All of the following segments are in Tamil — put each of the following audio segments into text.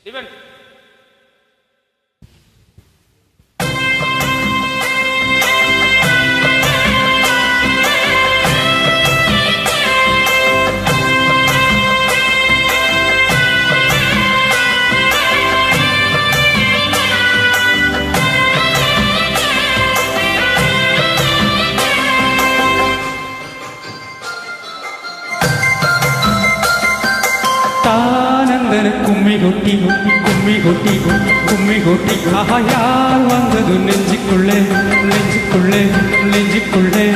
Steven. கும்மி கொட்டி கும்மி கொட்டி கும்மி கொட்டி யார் வந்தது நெஞ்சுக்குள்ளே நெஞ்சுக்குள்ளே நெஞ்சுக்குள்ளே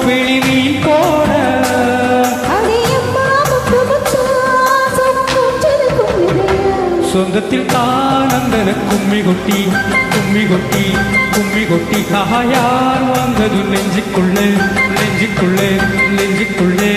வெளி போட சொந்தத்தில் தானந்தன கும்மி கொட்டி கும்மி கொட்டி கும்மி கொட்டி யார் வந்தது நெஞ்சுக்குள்ளே நெஞ்சுக்குள்ளே நெஞ்சுக்குள்ளே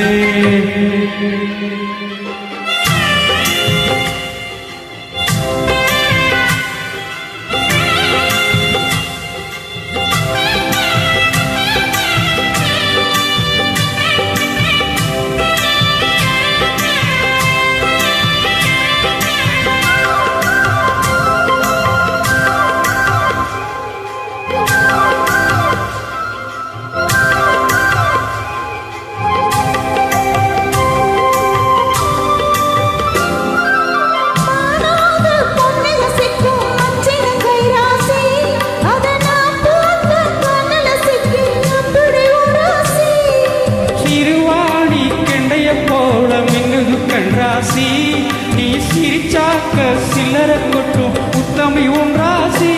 நீ சிரிச்சாக்க சில்லற கொட்டும் உத்தமி உன் ராசி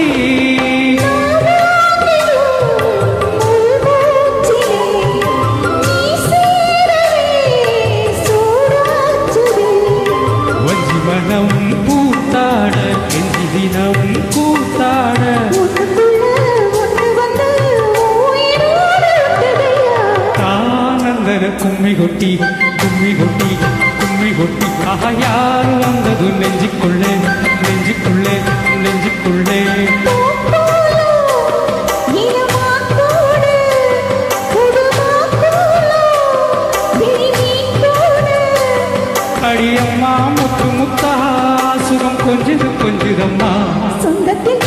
வஞ்சி மனம் பூத்தாட கெஞ்சி தினம் கூத்தாட தானந்தர கும்மி கொட்டி கும்மி கொட்டி கும்மி கொட்டி யார் வந்தது நெஞ்சுக்குள்ளே நெஞ்சுக்குள்ளே நெஞ்சுக்குள்ளே அடியம்மா முத்து முத்தா சுகம் கொஞ்சது கொஞ்சதம்மா சொந்தத்தில்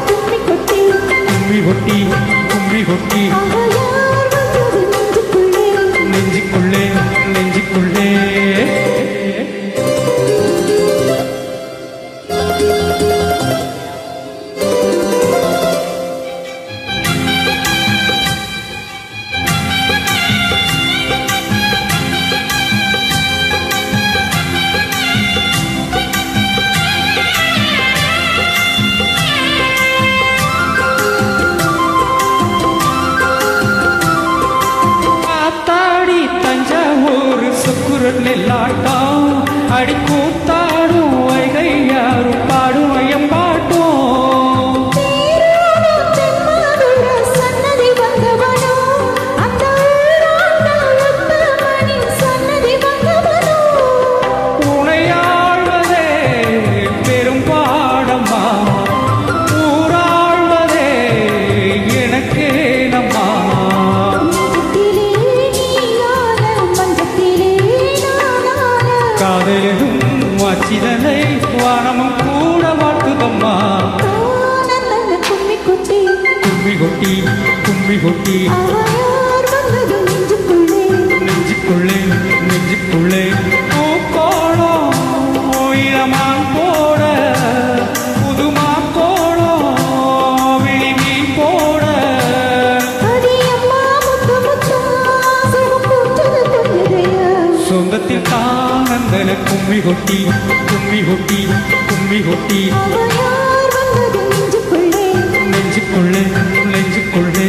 கும்மி கொட்டி கும்மி கொட்டி கும்மி கொட்டி நெஞ்சுக்குள்ளே நெஞ்சுக்குள்ளே நெல்லாட்டம் அடி கூத்தாடும் வைகை யாரும் பாடும் ஐயம்பாட்டும் உனையாழ்வதே பெரும் பாடம்மா ஊராழ்வதே எனக்கே நம்மா காதலும் வாச்சிதனை வானமும் கூட வாழ்த்துதம்மா கும்மி கொட்டி கும்மி கொட்டி கும்மி கொட்டி நெஞ்சுக்குள்ளே நெஞ்சுக்குள்ளே பூக்கோளம் இளமான் போட புதுமா கோளம் விழிமீ போட சொந்தத்தில் தானந்தன கும்மி கொட்டி கும்மி கொட்டி கும்மி கொட்டி நெஞ்சுக்குள்ளே நெஞ்சுக்குள்ளே